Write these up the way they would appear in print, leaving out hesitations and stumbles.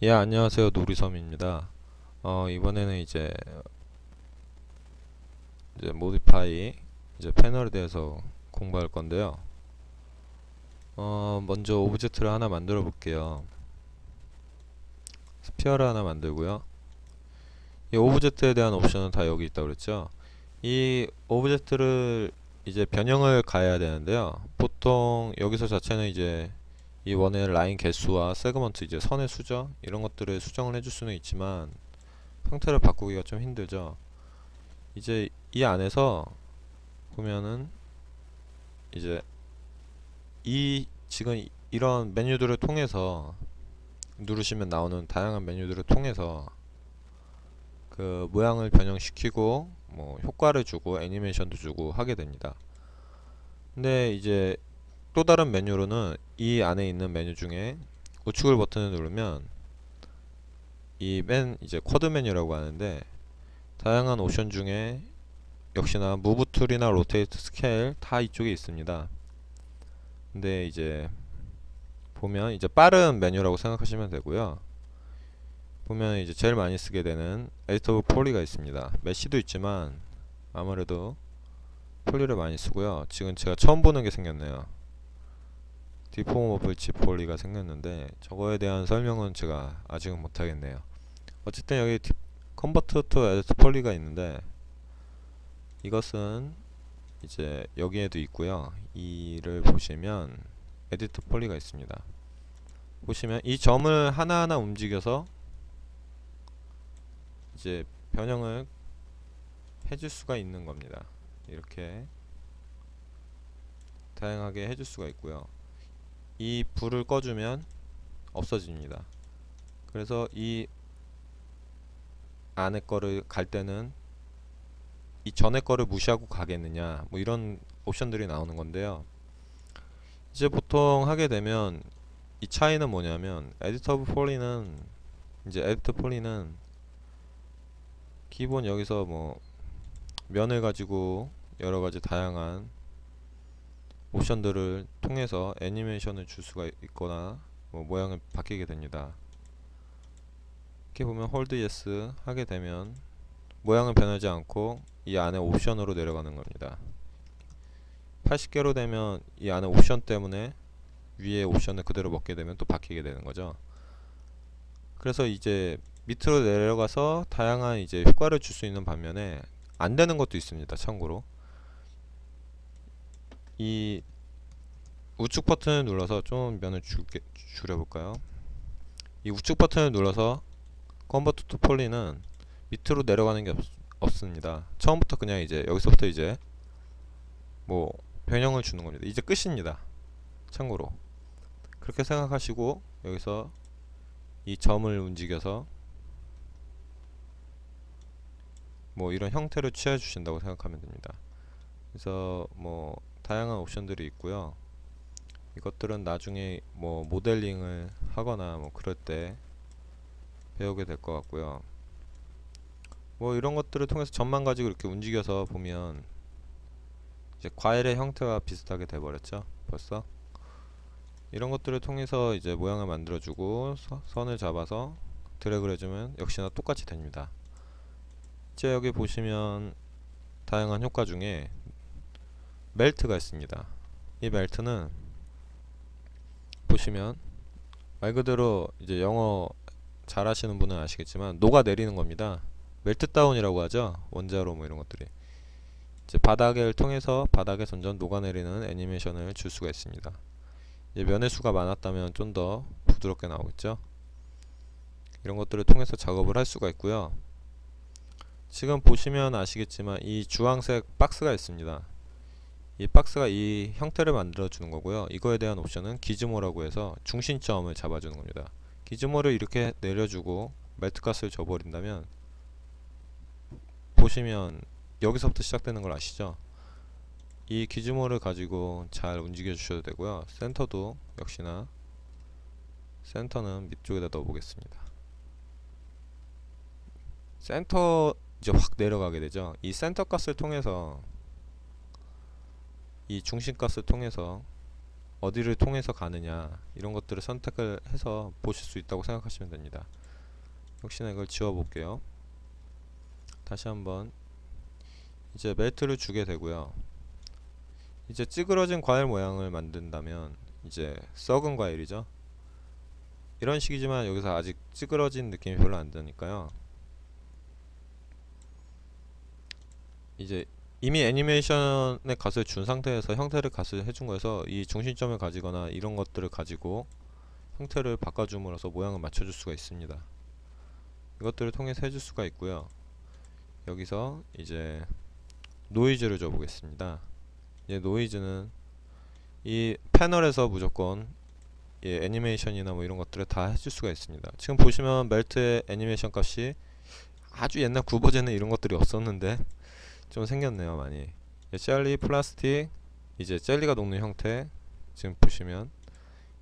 예, 안녕하세요. 노리섬입니다. 이번에는 이제 모디파이 이제 패널에 대해서 공부할 건데요. 먼저 오브젝트를 하나 만들어 볼게요. 스피어를 하나 만들고요. 이 오브젝트에 대한 옵션은 다 여기 있다고 그랬죠. 이 오브젝트를 이제 변형을 가해야 되는데요. 보통 여기서 자체는 이제 이 원의 라인 개수와 세그먼트 이제 선의 수정 이런 것들을 수정을 해줄 수는 있지만 형태를 바꾸기가 좀 힘들죠. 이제 이 안에서 보면은 이제 이 지금 이런 메뉴들을 통해서 누르시면 나오는 다양한 메뉴들을 통해서 그 모양을 변형시키고 뭐 효과를 주고 애니메이션도 주고 하게 됩니다. 근데 이제 또 다른 메뉴로는 이 안에 있는 메뉴 중에 우측을 버튼을 누르면 이 맨 이제 쿼드 메뉴라고 하는데 다양한 옵션 중에 역시나 무브 툴이나 로테이트 스케일 다 이쪽에 있습니다. 근데 이제 보면 이제 빠른 메뉴라고 생각하시면 되고요. 보면 이제 제일 많이 쓰게 되는 에디터 오브 폴리가 있습니다. 메쉬도 있지만 아무래도 폴리를 많이 쓰고요. 지금 제가 처음 보는 게 생겼네요. 디포머블 지 폴리가 생겼는데 저거에 대한 설명은 제가 아직은 못하겠네요. 어쨌든 여기 컨버트 투 에디터 폴리가 있는데 이것은 이제 여기에도 있고요. 이를 보시면 에디터 폴리가 있습니다. 보시면 이 점을 하나하나 움직여서 이제 변형을 해줄 수가 있는 겁니다. 이렇게 다양하게 해줄 수가 있고요. 이 불을 꺼주면 없어집니다. 그래서 이 안에 거를 갈 때는 이 전에 거를 무시하고 가겠느냐 뭐 이런 옵션들이 나오는 건데요. 이제 보통 하게 되면 이 차이는 뭐냐면 에디터 오브 폴리는 이제 에디터 폴리는 기본 여기서 뭐 면을 가지고 여러가지 다양한 옵션들을 통해서 애니메이션을 줄 수가 있거나 뭐 모양을 바뀌게 됩니다. 이렇게 보면 홀드 예스 하게 되면 모양은 변하지 않고 이 안에 옵션으로 내려가는 겁니다. 80개로 되면 이 안에 옵션 때문에 위에 옵션을 그대로 먹게 되면 또 바뀌게 되는 거죠. 그래서 이제 밑으로 내려가서 다양한 이제 효과를 줄 수 있는 반면에 안 되는 것도 있습니다. 참고로 이 우측 버튼을 눌러서 좀 면을 줄여볼까요? 이 우측 버튼을 눌러서 컨버트 투 폴리는 밑으로 내려가는 게 없습니다. 처음부터 그냥 이제 여기서부터 이제 뭐 변형을 주는 겁니다. 이제 끝입니다. 참고로 그렇게 생각하시고 여기서 이 점을 움직여서 뭐 이런 형태를 취해 주신다고 생각하면 됩니다. 그래서 뭐 다양한 옵션들이 있고요. 이것들은 나중에 뭐 모델링을 하거나 뭐 그럴 때 배우게 될 것 같고요. 뭐 이런 것들을 통해서 점만 가지고 이렇게 움직여서 보면 이제 과일의 형태와 비슷하게 돼 버렸죠. 벌써 이런 것들을 통해서 이제 모양을 만들어주고 선을 잡아서 드래그를 해주면 역시나 똑같이 됩니다. 이제 여기 보시면 다양한 효과 중에 멜트가 있습니다. 이 멜트는 보시면 말 그대로 이제 영어 잘 하시는 분은 아시겠지만 녹아내리는 겁니다. 멜트 다운이라고 하죠. 원자로 뭐 이런 것들이 이제 바닥을 통해서 바닥에 점점 녹아내리는 애니메이션을 줄 수가 있습니다. 이제 면의 수가 많았다면 좀 더 부드럽게 나오겠죠. 이런 것들을 통해서 작업을 할 수가 있고요. 지금 보시면 아시겠지만 이 주황색 박스가 있습니다. 이 박스가 이 형태를 만들어 주는 거고요. 이거에 대한 옵션은 기즈모라고 해서 중심점을 잡아주는 겁니다. 기즈모를 이렇게 내려주고 멜트 값을 줘버린다면 보시면 여기서부터 시작되는 걸 아시죠? 이 기즈모를 가지고 잘 움직여 주셔도 되고요. 센터도 역시나 센터는 밑쪽에다 넣어 보겠습니다. 센터 이제 확 내려가게 되죠. 이 센터 값을 통해서 이 중심 값을 통해서 어디를 통해서 가느냐 이런 것들을 선택을 해서 보실 수 있다고 생각하시면 됩니다. 역시나 이걸 지워 볼게요. 다시 한번 이제 멜트를 주게 되고요. 이제 찌그러진 과일 모양을 만든다면 이제 썩은 과일이죠. 이런 식이지만 여기서 아직 찌그러진 느낌이 별로 안 드니까요. 이제 이미 애니메이션의 값을 준 상태에서 형태를 값을 해준 거여서 이 중심점을 가지거나 이런 것들을 가지고 형태를 바꿔줌으로써 모양을 맞춰줄 수가 있습니다. 이것들을 통해서 해줄 수가 있고요. 여기서 이제 노이즈를 줘 보겠습니다. 이제 노이즈는 이 패널에서 무조건 애니메이션이나 뭐 이런 것들을 다 해줄 수가 있습니다. 지금 보시면 멜트의 애니메이션 값이 아주 옛날 구버전에 이런 것들이 없었는데 좀 생겼네요. 많이. 젤리, 플라스틱, 이제 젤리가 녹는 형태 지금 보시면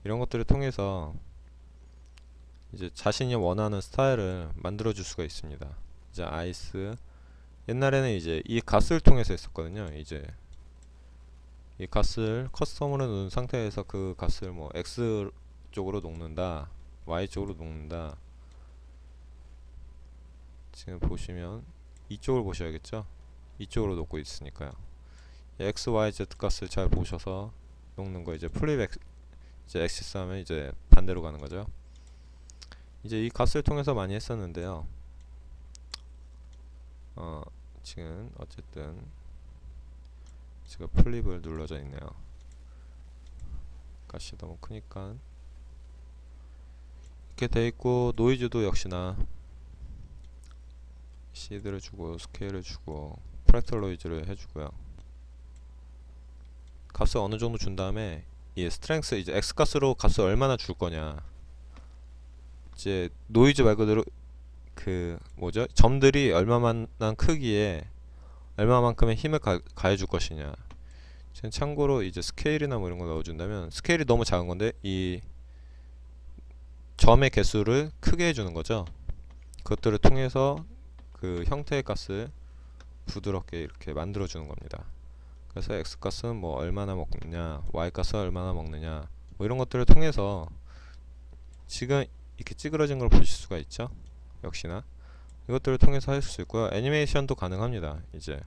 이런 것들을 통해서 이제 자신이 원하는 스타일을 만들어 줄 수가 있습니다. 이제 아이스, 옛날에는 이제 이 갓을 통해서 했었거든요. 이제 이 갓을 커스텀으로 넣은 상태에서 그 갓을 뭐 X 쪽으로 녹는다, Y 쪽으로 녹는다. 지금 보시면 이쪽을 보셔야겠죠. 이쪽으로 녹고 있으니까요. X, Y, Z 값을 잘 보셔서 녹는 거 이제 플립 X, 이제 엑시스 하면 이제 반대로 가는 거죠. 이제 이 값을 통해서 많이 했었는데요. 지금 어쨌든 제가 플립을 눌러져 있네요. 값이 너무 크니까 이렇게 돼 있고, 노이즈도 역시나 시드를 주고 스케일을 주고 프랙탈 노이즈를 해주고요. 값을 어느 정도 준 다음에 이 스트렝스, 이제 X 값으로 값을 얼마나 줄 거냐, 이제 노이즈 말 그대로 그 뭐죠, 점들이 얼마만한 크기에 얼마만큼의 힘을 가해줄 것이냐. 지금 참고로 이제 스케일이나 뭐 이런 거 넣어준다면 스케일이 너무 작은 건데 이 점의 개수를 크게 해주는 거죠. 그것들을 통해서 그 형태의 값을 부드럽게 이렇게 만들어 주는 겁니다. 그래서 X 값은 뭐 얼마나 먹느냐, Y 값은 얼마나 먹느냐, 뭐 이런 것들을 통해서 지금 이렇게 찌그러진 걸 보실 수가 있죠. 역시나 이것들을 통해서 할 수 있고요. 애니메이션도 가능합니다. 이제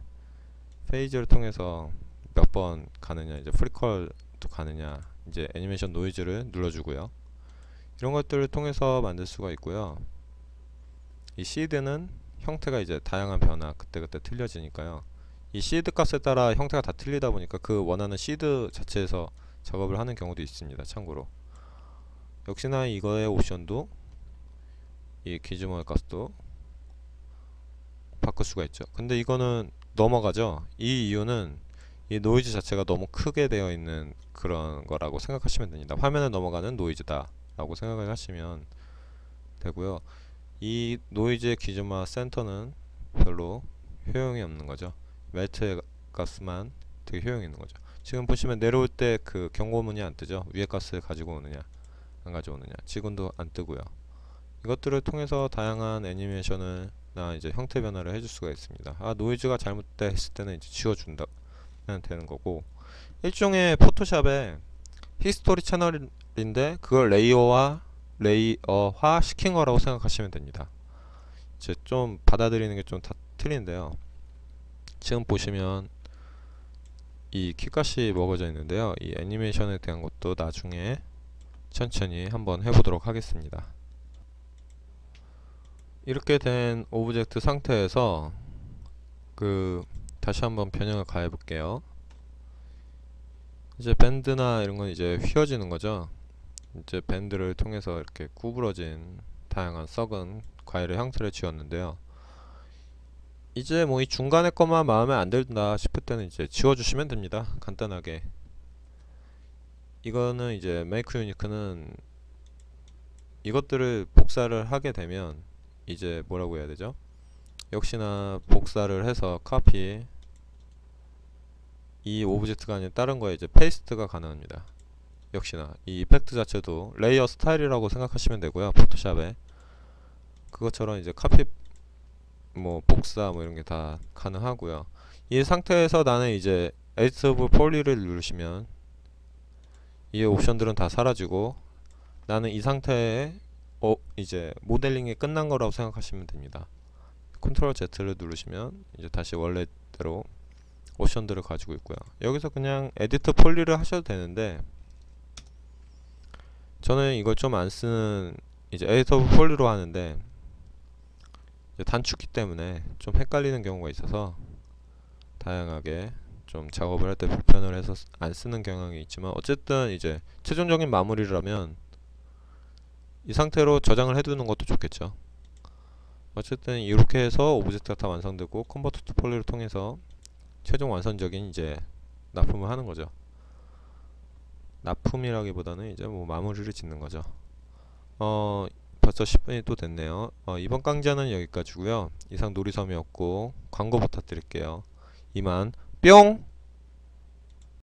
페이지를 통해서 몇 번 가느냐, 이제 프리퀄도 가느냐, 이제 애니메이션 노이즈를 눌러주고요. 이런 것들을 통해서 만들 수가 있고요. 이 시드는 형태가 이제 다양한 변화, 그때그때 틀려지니까요. 이 시드 값에 따라 형태가 다 틀리다 보니까 그 원하는 시드 자체에서 작업을 하는 경우도 있습니다. 참고로 역시나 이거의 옵션도 이 기즈모의 값도 바꿀 수가 있죠. 근데 이거는 넘어가죠. 이 이유는 이 노이즈 자체가 너무 크게 되어 있는 그런 거라고 생각하시면 됩니다. 화면에 넘어가는 노이즈다 라고 생각을 하시면 되고요. 이 노이즈의 기준마 센터는 별로 효용이 없는 거죠. 멜트의 값만 되게 효용이 있는 거죠. 지금 보시면 내려올 때 그 경고문이 안 뜨죠. 위에 값을 가지고 오느냐 안 가져오느냐, 지금도 안 뜨고요. 이것들을 통해서 다양한 애니메이션을 나 이제 형태 변화를 해줄 수가 있습니다. 노이즈가 잘못됐을 때는 이제 지워준다 되는 거고, 일종의 포토샵의 히스토리 채널인데 그걸 레이어화 시킨 거라고 생각하시면 됩니다. 이제 좀 받아들이는 게 좀 다 틀린데요. 지금 보시면 이 키값이 먹어져 있는데요. 이 애니메이션에 대한 것도 나중에 천천히 한번 해보도록 하겠습니다. 이렇게 된 오브젝트 상태에서 다시 한번 변형을 가해 볼게요. 이제 밴드나 이런 건 이제 휘어지는 거죠. 이제 밴드를 통해서 이렇게 구부러진 다양한 썩은 과일의 형태를 지웠는데요. 이제 뭐 이 중간에 것만 마음에 안 든다 싶을 때는 이제 지워주시면 됩니다. 간단하게. 이거는 이제 메이크 유니크는 이것들을 복사를 하게 되면 이제 뭐라고 해야 되죠? 역시나 복사를 해서 카피, 이 오브젝트가 아닌 다른 거에 이제 페이스트가 가능합니다. 역시나 이 이펙트 자체도 레이어 스타일이라고 생각하시면 되고요. 포토샵에 그것처럼 이제 카피, 뭐 복사 뭐 이런 게 다 가능하고요. 이 상태에서 나는 이제 에디트 오브 폴리를 누르시면 이 옵션들은 다 사라지고 나는 이 상태에 이제 모델링이 끝난 거라고 생각하시면 됩니다. 컨트롤 Z를 누르시면 이제 다시 원래대로 옵션들을 가지고 있고요. 여기서 그냥 에디트 폴리를 하셔도 되는데 저는 이걸 좀 안 쓰는 이제 에디터 폴리로 하는데 이제 단축키 때문에 좀 헷갈리는 경우가 있어서 다양하게 좀 작업을 할 때 불편을 해서 안 쓰는 경향이 있지만 어쨌든 이제 최종적인 마무리라면 이 상태로 저장을 해두는 것도 좋겠죠. 어쨌든 이렇게 해서 오브젝트가 다 완성되고 컨버터 투 폴리를 통해서 최종 완성적인 이제 납품을 하는 거죠. 납품이라기보다는 이제 뭐 마무리를 짓는 거죠. 벌써 10분이 또 됐네요. 이번 강좌는 여기까지고요. 이상 놀이섬이었고 광고 부탁드릴게요. 이만 뿅!